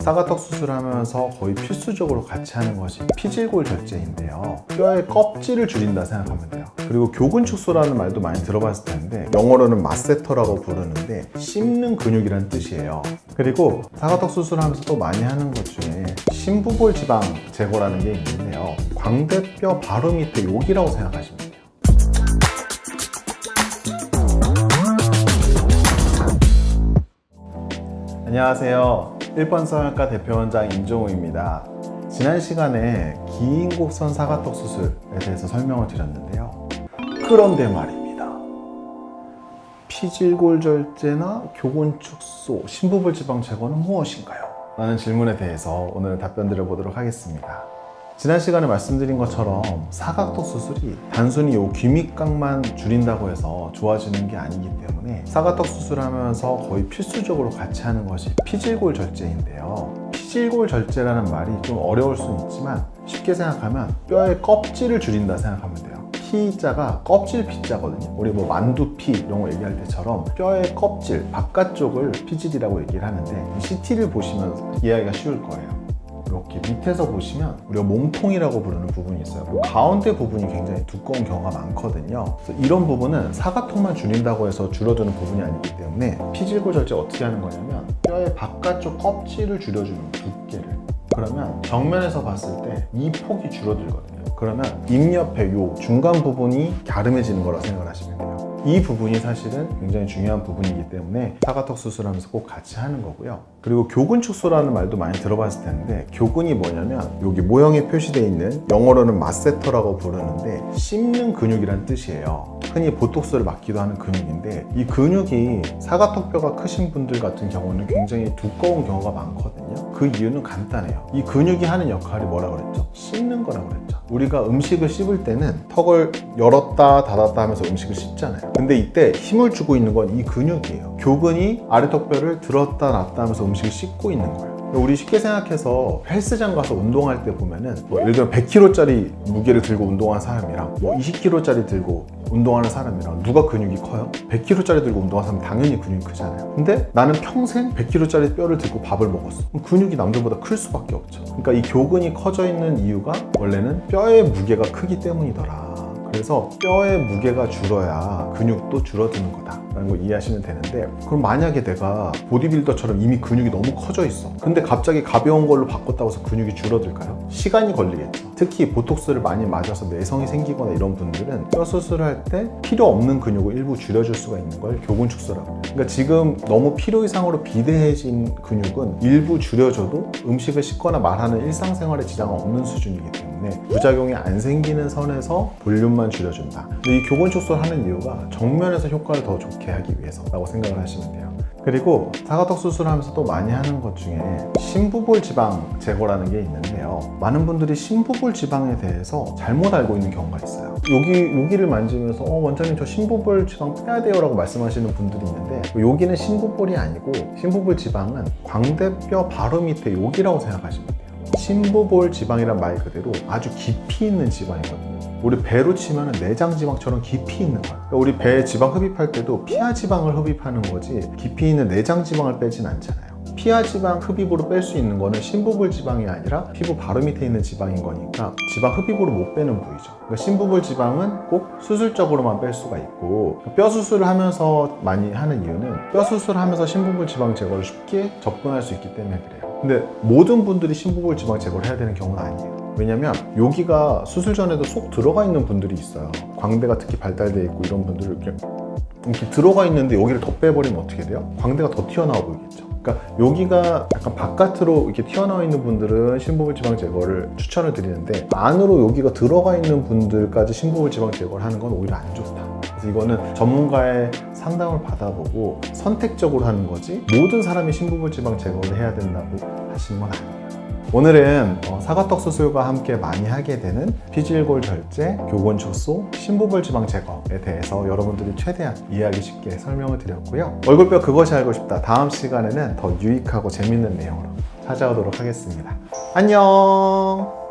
사과턱 수술하면서 거의 필수적으로 같이 하는 것이 피질골 절제인데요. 뼈의 껍질을 줄인다 생각하면 돼요. 그리고 교근축소라는 말도 많이 들어봤을 텐데 영어로는 마세터라고 부르는데 씹는 근육이란 뜻이에요. 그리고 사과턱 수술하면서 또 많이 하는 것 중에 심부볼 지방 제거라는 게 있는데요. 광대뼈 바로 밑에 여기라고 생각하시면 돼요. 안녕하세요. 1번 성형외과 대표원장 임종우입니다. 지난 시간에 기인곡선 사과턱 수술에 대해서 설명을 드렸는데요. 그런데 말입니다. 피질골 절제나 교근축소, 심부볼 지방 제거는 무엇인가요? 라는 질문에 대해서 오늘 답변 드려보도록 하겠습니다. 지난 시간에 말씀드린 것처럼 사각턱 수술이 단순히 이 귀밑각만 줄인다고 해서 좋아지는 게 아니기 때문에 사각턱 수술하면서 거의 필수적으로 같이 하는 것이 피질골 절제인데요. 피질골 절제라는 말이 좀 어려울 수는 있지만 쉽게 생각하면 뼈의 껍질을 줄인다 생각하면 돼요. P자가 껍질 P자거든요. 우리 뭐 만두피 이런 거 얘기할 때처럼 뼈의 껍질 바깥쪽을 피질이라고 얘기를 하는데 CT를 보시면 이해하기가 쉬울 거예요. 이렇게 밑에서 보시면 우리가 몸통이라고 부르는 부분이 있어요. 그 가운데 부분이 굉장히 두꺼운 경우가 많거든요. 그래서 이런 부분은 사과턱만 줄인다고 해서 줄어드는 부분이 아니기 때문에 피질골 절제 어떻게 하는 거냐면 뼈의 바깥쪽 껍질을 줄여주는 두께를. 그러면 정면에서 봤을 때 이 폭이 줄어들거든요. 그러면 입 옆에 요 중간 부분이 갸름해지는 거라고 생각을 하시면 돼요. 이 부분이 사실은 굉장히 중요한 부분이기 때문에 사과턱 수술하면서 꼭 같이 하는 거고요. 그리고 교근축소라는 말도 많이 들어봤을 텐데 교근이 뭐냐면 여기 모형에 표시되어 있는 영어로는 마세터라고 부르는데 씹는 근육이란 뜻이에요. 흔히 보톡스를 맞기도 하는 근육인데 이 근육이 사과턱뼈가 크신 분들 같은 경우는 굉장히 두꺼운 경우가 많거든요. 그 이유는 간단해요. 이 근육이 하는 역할이 뭐라고 그랬죠? 씹는 거라고 그랬죠. 우리가 음식을 씹을 때는 턱을 열었다 닫았다 하면서 음식을 씹잖아요. 근데 이때 힘을 주고 있는 건 이 근육이에요. 교근이 아래턱뼈를 들었다 놨다 하면서 음식을 씹고 있는 거예요. 우리 쉽게 생각해서 헬스장 가서 운동할 때 보면은 뭐 예를 들어 100kg짜리 무게를 들고 운동하는 사람이랑 뭐 20kg짜리 들고 운동하는 사람이랑 누가 근육이 커요? 100kg짜리 들고 운동하는 사람은 당연히 근육이 크잖아요. 근데 나는 평생 100kg짜리 뼈를 들고 밥을 먹었어. 그럼 근육이 남들보다 클 수밖에 없죠. 그러니까 이 교근이 커져 있는 이유가 원래는 뼈의 무게가 크기 때문이더라. 그래서 뼈의 무게가 줄어야 근육도 줄어드는 거다라는 걸 이해하시면 되는데, 그럼 만약에 내가 보디빌더처럼 이미 근육이 너무 커져 있어. 근데 갑자기 가벼운 걸로 바꿨다고 해서 근육이 줄어들까요? 시간이 걸리겠죠. 특히 보톡스를 많이 맞아서 내성이 생기거나 이런 분들은 뼈 수술을 할 때 필요 없는 근육을 일부 줄여줄 수가 있는 걸 교근축소라고 해요. 그러니까 지금 너무 필요 이상으로 비대해진 근육은 일부 줄여줘도 음식을 씹거나 말하는 일상생활에 지장 없는 수준이기 때문에 부작용이 안 생기는 선에서 볼륨만 줄여준다. 근데 이 교근축소를 하는 이유가 정면에서 효과를 더 좋게 하기 위해서라고 생각을 하시면 돼요. 그리고 사과턱 수술하면서 또 많이 하는 것 중에 심부볼 지방 제거라는 게 있는데요. 많은 분들이 심부볼 지방에 대해서 잘못 알고 있는 경우가 있어요. 여기를 만지면서 원장님 저 심부볼 지방 빼야 돼요 라고 말씀하시는 분들이 있는데, 여기는 심부볼이 아니고 심부볼 지방은 광대뼈 바로 밑에 여기라고 생각하시면 돼요. 심부볼 지방이란 말 그대로 아주 깊이 있는 지방이거든요. 우리 배로 치면 내장 지방처럼 깊이 있는 거야. 그러니까 우리 배에 지방 흡입할 때도 피하 지방을 흡입하는 거지 깊이 있는 내장 지방을 빼진 않잖아요. 피하 지방 흡입으로 뺄 수 있는 거는 심부볼 지방이 아니라 피부 바로 밑에 있는 지방인 거니까 지방 흡입으로 못 빼는 부위죠. 그러니까 심부볼 지방은 꼭 수술적으로만 뺄 수가 있고, 뼈 수술을 하면서 많이 하는 이유는 뼈 수술하면서 심부볼 지방 제거를 쉽게 접근할 수 있기 때문에 그래요. 근데 모든 분들이 심부볼 지방 제거를 해야 되는 경우는 아니에요. 왜냐면 여기가 수술 전에도 속 들어가 있는 분들이 있어요. 광대가 특히 발달되어 있고 이런 분들은 이렇게 들어가 있는데 여기를 더 빼버리면 어떻게 돼요? 광대가 더 튀어나와 보이겠죠. 그러니까 여기가 약간 바깥으로 이렇게 튀어나와 있는 분들은 심부볼 지방 제거를 추천을 드리는데, 안으로 여기가 들어가 있는 분들까지 심부볼 지방 제거를 하는 건 오히려 안 좋다. 그래서 이거는 전문가의 상담을 받아보고 선택적으로 하는 거지 모든 사람이 심부볼 지방 제거를 해야 된다고 하시는 건 아니에요. 오늘은 사과턱 수술과 함께 많이 하게 되는 피질골 절제, 교근축소, 심부볼 지방 제거에 대해서 여러분들이 최대한 이해하기 쉽게 설명을 드렸고요. 얼굴뼈 그것이 알고 싶다. 다음 시간에는 더 유익하고 재밌는 내용으로 찾아오도록 하겠습니다. 안녕!